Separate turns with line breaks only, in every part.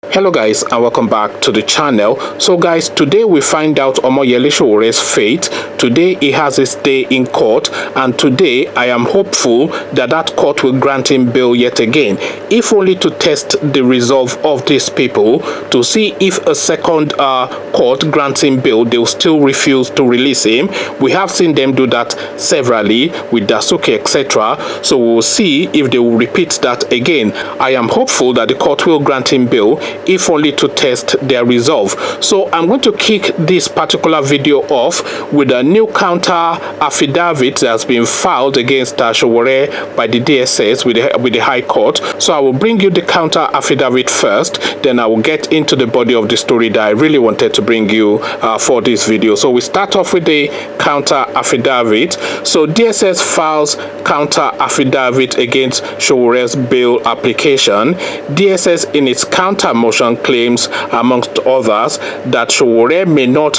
Hello guys, and welcome back to the channel. So guys, today we find out Omoyele Showore's fate. Today he has his day in court, and today I am hopeful that that court will grant him bail yet again, if only to test the resolve of these people, to see if a second court grants him bail, they'll still refuse to release him. We have seen them do that severally with Dasuki, etc. So we'll see if they will repeat that again. I am hopeful that the court will grant him bail, if only to test their resolve. So I'm going to kick this particular video off with a new counter affidavit that's been filed against Showore by the DSS with the High Court. So I will bring you the counter affidavit first, then I will get into the body of the story that I really wanted to bring you for this video. So we start off with the counter affidavit. So DSS files counter affidavit against Showore's bail application. DSS in its counter motion claims, amongst others, that Showore may not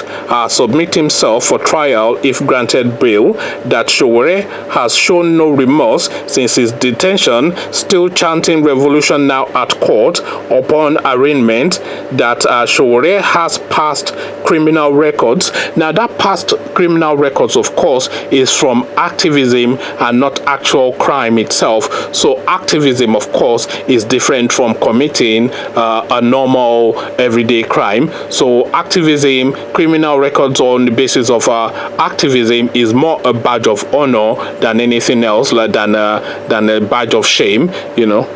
submit himself for trial if granted bail, that Showore has shown no remorse since his detention, still chanting revolution now at court upon arraignment, that Showore has past criminal records. Now that past criminal records, of course, is from activism and not actual crime itself. So activism, of course, is different from committing a normal everyday crime. So activism, criminal records on the basis of activism is more a badge of honor than anything else, than a badge of shame, you know.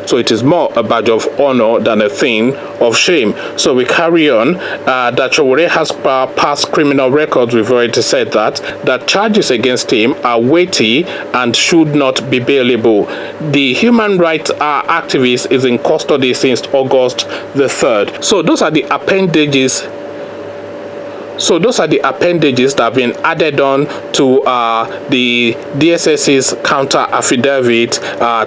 So it is more a badge of honor than a thing of shame. So we carry on. That Showore has past criminal records. We've already said that charges against him are weighty and should not be bailable. The human rights activist is in custody since August the 3rd. So those are the appendages. So those are the appendages that have been added on to the DSS's counter affidavit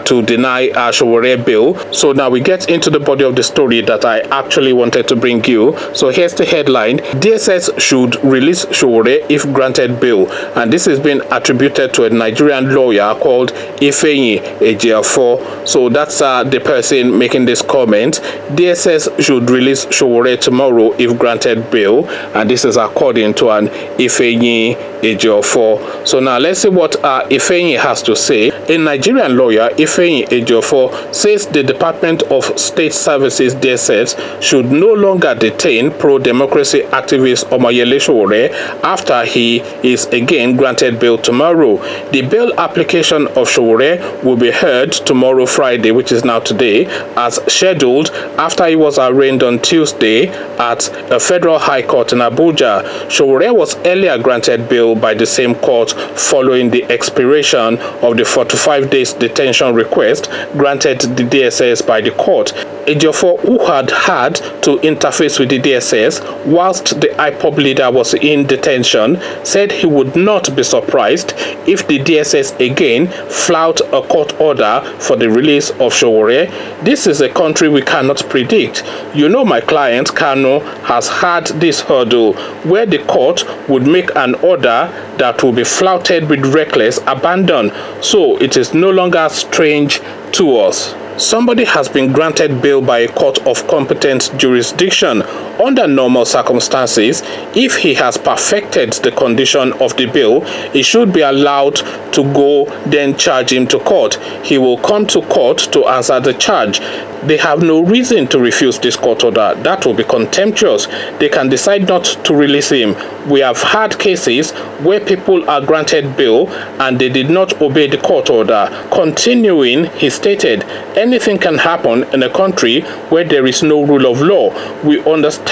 to deny Showore bail. So now we get into the body of the story that I actually wanted to bring you. So here's the headline: DSS should release Showore if granted bail. And this has been attributed to a Nigerian lawyer called Ifeanyi Ejiofor. So that's the person making this comment. DSS should release Showore tomorrow if granted bail. And this is according to an Ifeanyi Ejiofor. So now let's see what Ifeanyi has to say. A Nigerian lawyer, Ifeanyi Ejiofor, says the Department of State Services DSS should no longer detain pro-democracy activist Omoyele Showore after he is again granted bail tomorrow. The bail application of Showore will be heard tomorrow, Friday, which is now today, as scheduled, after he was arraigned on Tuesday at a federal high court in Abuja. Showore was earlier granted bail by the same court following the expiration of the 45 days detention request granted the DSS by the court. Ejiofor, who had to interface with the DSS whilst the IPOB leader was in detention, said he would not be surprised if the DSS again flout a court order for the release of Showore. This is a country we cannot predict. You know, my client Kano has had this hurdle where the court would make an order that will be flouted with reckless abandon. So it is no longer strange to us. Somebody has been granted bail by a court of competent jurisdiction. Under normal circumstances, if he has perfected the condition of the bail, he should be allowed to go then charge him to court. He will come to court to answer the charge. They have no reason to refuse this court order. That will be contemptuous. They can decide not to release him. We have had cases where people are granted bail and they did not obey the court order. Continuing, he stated, anything can happen in a country where there is no rule of law. We understand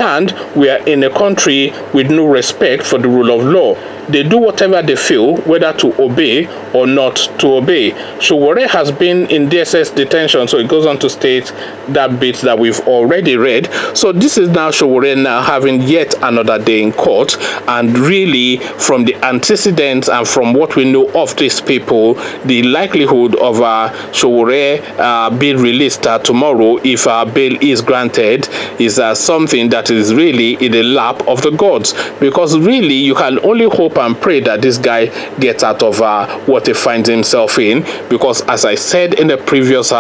we are in a country with no respect for the rule of law. They do whatever they feel, whether to obey or not to obey. Showore has been in DSS detention, so it goes on to state that bit that we've already read. So this is now Showore now having yet another day in court, and really from the antecedents and from what we know of these people, the likelihood of Showore be released tomorrow if bail is granted is something that is really in the lap of the gods, because really you can only hope and pray that this guy gets out of what he finds himself in, because as I said in the previous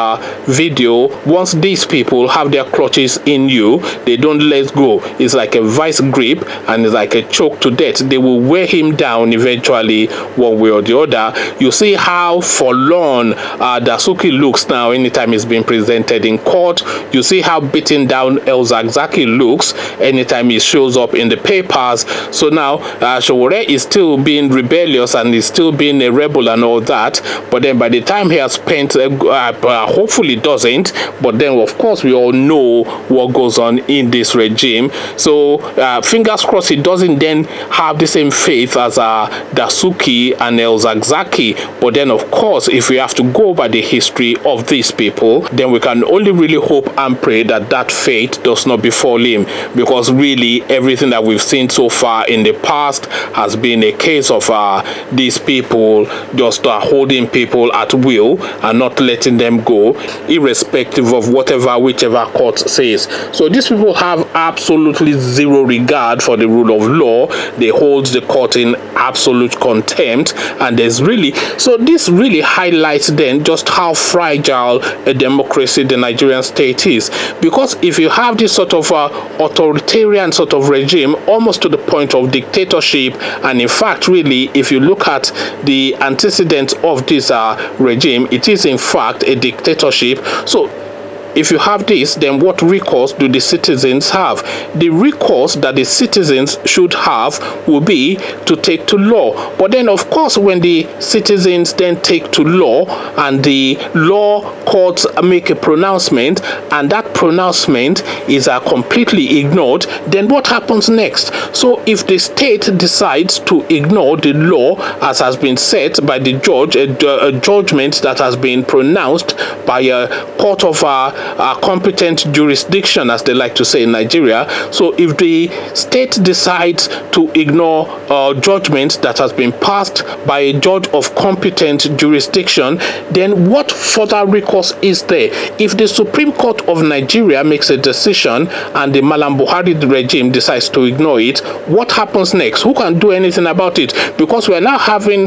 video, once these people have their clutches in you, they don't let go. It's like a vice grip and it's like a choke to death. They will wear him down eventually, one way or the other. You see how forlorn Dasuki looks now anytime he's being presented in court. You see how beaten down El Zakzaky looks anytime he shows up in the papers. So now Sowore is still being rebellious and is still being a rebel and all that, but then by the time he has spent hopefully doesn't, but then of course we all know what goes on in this regime. So fingers crossed he doesn't then have the same faith as Dasuki and El Zakzaky. But then of course, if we have to go by the history of these people, then we can only really hope and pray that that fate does not befall him, because really everything that we've seen so far in the past has been a case of these people just holding people at will and not letting them go, irrespective of whichever court says. So these people have absolutely zero regard for the rule of law. They hold the court in absolute contempt, and there's really, so this really highlights then just how fragile a democracy the Nigerian state is, because if you have this sort of authoritarian sort of regime, almost to the point of dictatorship, and in fact really if you look at the antecedents of this regime, it is in fact a dictatorship. So if you have this, then what recourse do the citizens have? The recourse that the citizens should have will be to take to law. But then of course when the citizens then take to law and the law courts make a pronouncement and that pronouncement is completely ignored, then what happens next? So if the state decides to ignore the law as has been set by the judge, a judgment that has been pronounced by a court of competent jurisdiction, as they like to say in Nigeria. So if the state decides to ignore judgment that has been passed by a judge of competent jurisdiction, then what further recourse is there? If the Supreme Court of Nigeria makes a decision and the Malam Buhari regime decides to ignore it, what happens next? Who can do anything about it? Because we are now having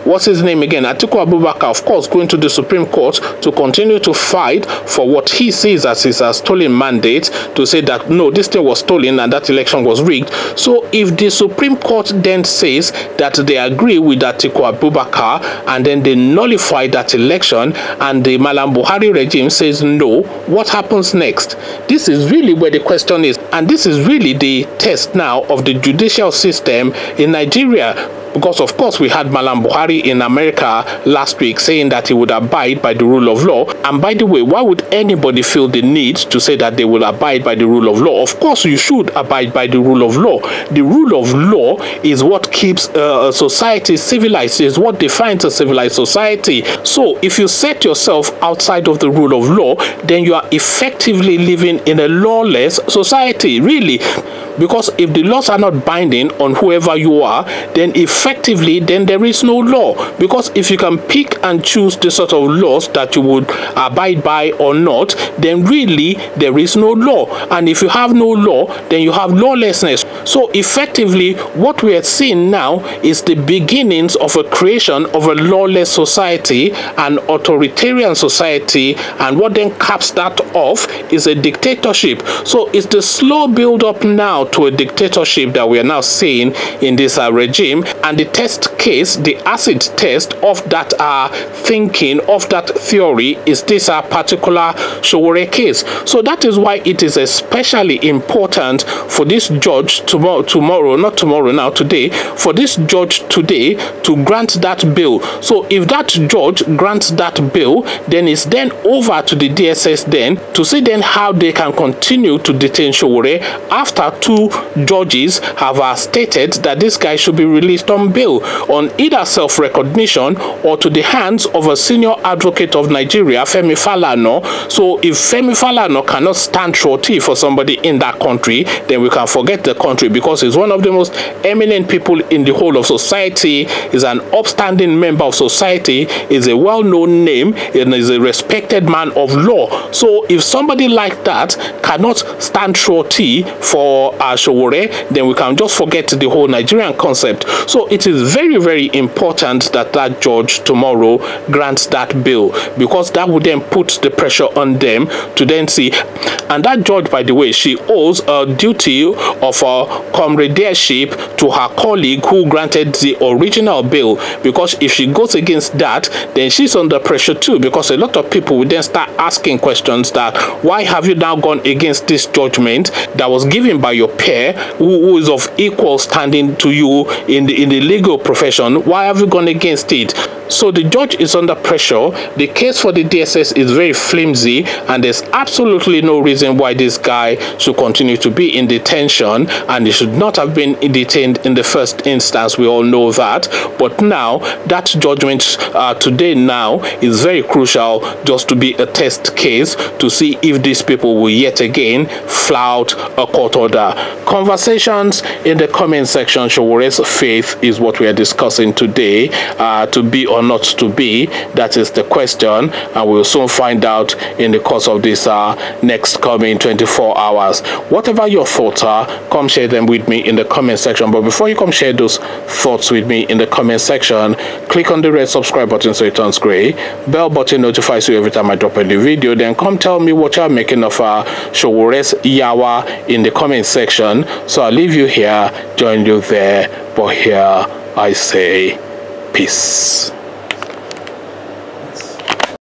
what's his name again, Atiku Abubakar, of course, going to the Supreme Court to continue to fight for what he sees as his stolen mandate, to say that no, this thing was stolen and that election was rigged. So if the Supreme Court then says that they agree with Atiku Abubakar and then they nullify that election and the Malam Buhari regime says no, what happens next? This is really where the question is, and this is really the test now of the judicial system in Nigeria. Because of course we had Malam Buhari in America last week saying that he would abide by the rule of law. And by the way, why would anybody feel the need to say that they will abide by the rule of law? Of course you should abide by the rule of law. The rule of law is what keeps a society civilized, is what defines a civilized society. So if you set yourself outside of the rule of law, then you are effectively living in a lawless society, really. Because if the laws are not binding on whoever you are, then effectively then there is no law. Because if you can pick and choose the sort of laws that you would abide by or not, then really there is no law. And if you have no law, then you have lawlessness. So effectively what we are seeing now is the beginnings of a creation of a lawless society, an authoritarian society, and what then caps that off is a dictatorship. So it's the slow build up now to a dictatorship that we are now seeing in this regime. And the test case, the acid test of that thinking, of that theory, is this particular Sowore case. So that is why it is especially important for this judge today, for this judge today to grant that bill. So if that judge grants that bill, then it's then over to the DSS then to see then how they can continue to detain Sowore after 2 two judges have stated that this guy should be released on bail on either self-recognition or to the hands of a senior advocate of Nigeria, Femi Falana. So if Femi Falana cannot stand surety for somebody in that country, then we can forget the country, because he's one of the most eminent people in the whole of society. He's an upstanding member of society, is a well-known name, and is a respected man of law. So if somebody like that cannot stand surety for Sowore, then we can just forget the whole Nigerian concept. So it is very, very important that that judge tomorrow grants that bail, because that would then put the pressure on them to then see. And that judge, by the way, she owes a duty of comradeship to her colleague who granted the original bail, because if she goes against that, then she's under pressure too, because a lot of people will then start asking questions that why have you now gone against this judgment that was given by your peer who is of equal standing to you in the legal profession? Why have you gone against it? So the judge is under pressure. The case for the DSS is very flimsy, and there's absolutely no reason why this guy should continue to be in detention, and he should not have been detained in the first instance. We all know that. But now that judgment today now is very crucial, just to be a test case to see if these people will yet again flout a court order. Conversations in the comment section. Sowore's faith is what we are discussing today. To be or not to be, that is the question, and we'll soon find out in the course of this next coming 24 hours. Whatever your thoughts are, come share them with me in the comment section. But before you come share those thoughts with me in the comment section, click on the red subscribe button so it turns gray. Bell button notifies you every time I drop a new video. Then come tell me what you're making of Sowore's yawa in the comment section. So I'll leave you here, join you there, but here I say peace.